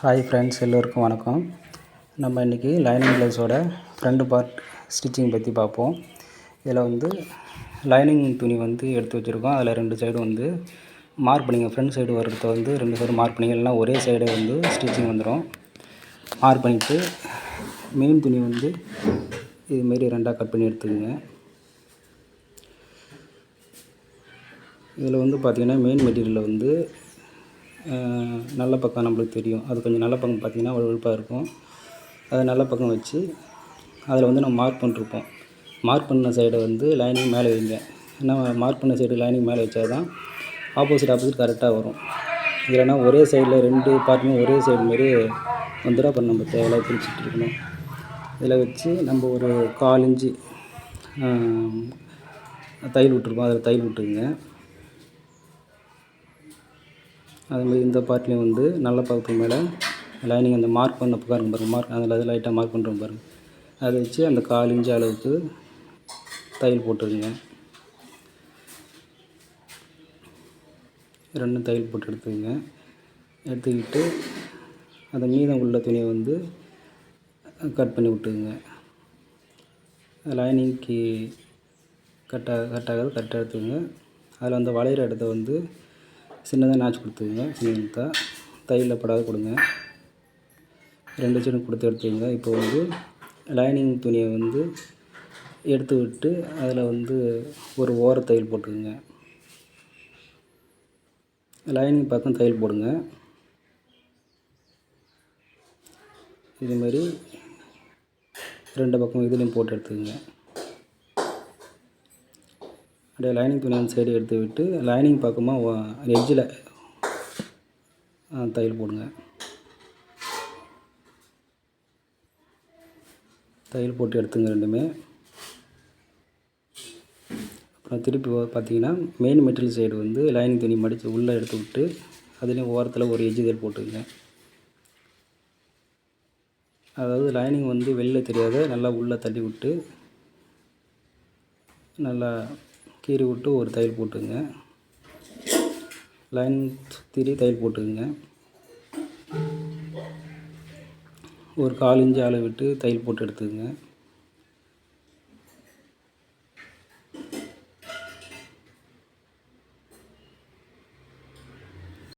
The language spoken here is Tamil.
ஹாய் ஃப்ரெண்ட்ஸ், எல்லோருக்கும் வணக்கம். நம்ம இன்றைக்கி லைனிங் ப்ளவுஸோட ஃப்ரண்ட் பார்ட் ஸ்டிச்சிங் பற்றி பார்ப்போம். இதில் வந்து லைனிங் துணி வந்து எடுத்து வச்சுருக்கோம். அதில் 2 சைடும் வந்து மார்க் பண்ணிங்க. ஃப்ரண்ட் சைடு வர்றத வந்து 2 சைடு மார்க் பண்ணிங்க, இல்லைனா ஒரே சைடு வந்து ஸ்டிச்சிங் வந்துடும். மார்க் பண்ணிவிட்டு மெயின் துணி வந்து இதுமாரி 2ஆக கட் பண்ணி எடுத்துக்கோங்க. இதில் வந்து பார்த்திங்கன்னா மெயின் மெட்டீரியலில் வந்து நல்ல பக்கம் நம்மளுக்கு தெரியும். அது கொஞ்சம் நல்ல பக்கம் பார்த்திங்கன்னா வழுவழுப்பாக இருக்கும். அது நல்ல பக்கம் வச்சு அதில் வந்து நம்ம மார்க் பண்ணிருப்போம். மார்க் பண்ண சைடை வந்து லைனிங் மேலே வைங்க. ஏன்னா மார்க் பண்ண சைடு லைனிங் மேலே வச்சா தான் ஆப்போசிட் கரெக்டாக வரும். இல்லைன்னா ஒரே சைடில் 2 பார்ட்டுமே ஒரே சைடு மாரி வந்துடும். அப்புறம் நம்ம தேவையில்லாத பிரிச்சுட்டு இருக்கணும். இதில் வச்சு நம்ம ஒரு 1/4 இன்ச்சு தையல் விட்டுருக்கோம். அதில் தையல் விட்டுருங்க. அதுமாதிரி இந்த பார்ட்லேயும் வந்து நல்ல பக்கத்துக்கு மேலே லைனிங் அந்த மார்க் பண்ண பாருங்க மார்க் அதில் லைட்டாக மார்க் பண்ணுறோம் பாருங்கள். அதை வச்சு அந்த 1/4 இன்ச்சு அளவுக்கு தையல் போட்டுருங்க. 2 தையல் போட்டு எடுத்துக்கங்க. எடுத்துக்கிட்டு அந்த மீதம் உள்ள துணியை வந்து கட் பண்ணி விட்டுக்குங்க. லைனிங்க்கு கரெக்டாக எடுத்துக்கங்க. அதில் அந்த வளையிற இடத்த வந்து சின்னதாக நாச்சு கொடுத்துக்குங்க. சின்னதாக தையலில் படாத கொடுங்க. 2 சைடும் கொடுத்து எடுத்துக்கங்க. இப்போ வந்து லைனிங் துணியை வந்து எடுத்து விட்டு அதில் வந்து ஒரு ஓர தையல் போட்டுக்குங்க. லைனிங் பக்கம் தையல் போடுங்க. இதுமாரி 2 பக்கம் இதுலேயும் போட்டு எடுத்துக்கங்க. அப்படியே லைனிங் துணி அந்த சைடு எடுத்து விட்டு லைனிங் பக்கமாக எட்ஜில் தையல் போடுங்க. தையல் போட்டு எடுத்துங்க ரெண்டுமே. அப்புறம் திருப்பி பார்த்திங்கன்னா மெயின் மெட்டீரியல் சைடு வந்து லைனிங் துணி மடித்து உள்ளே எடுத்து விட்டு அதுலேயும் ஓரத்தில் ஒரு எட்ஜ் தையல் போட்டுக்குங்க. அதாவது லைனிங் வந்து வெளியில் தெரியாத நல்லா உள்ளே தள்ளி விட்டு நல்லா கீறி விட்டு ஒரு தையல் போட்டுங்க. லைனிங் சுற்றி தையல் போட்டுக்குங்க. ஒரு 1/4 இன்ச்சு அளவு விட்டு தையல் போட்டு எடுத்துக்கங்க.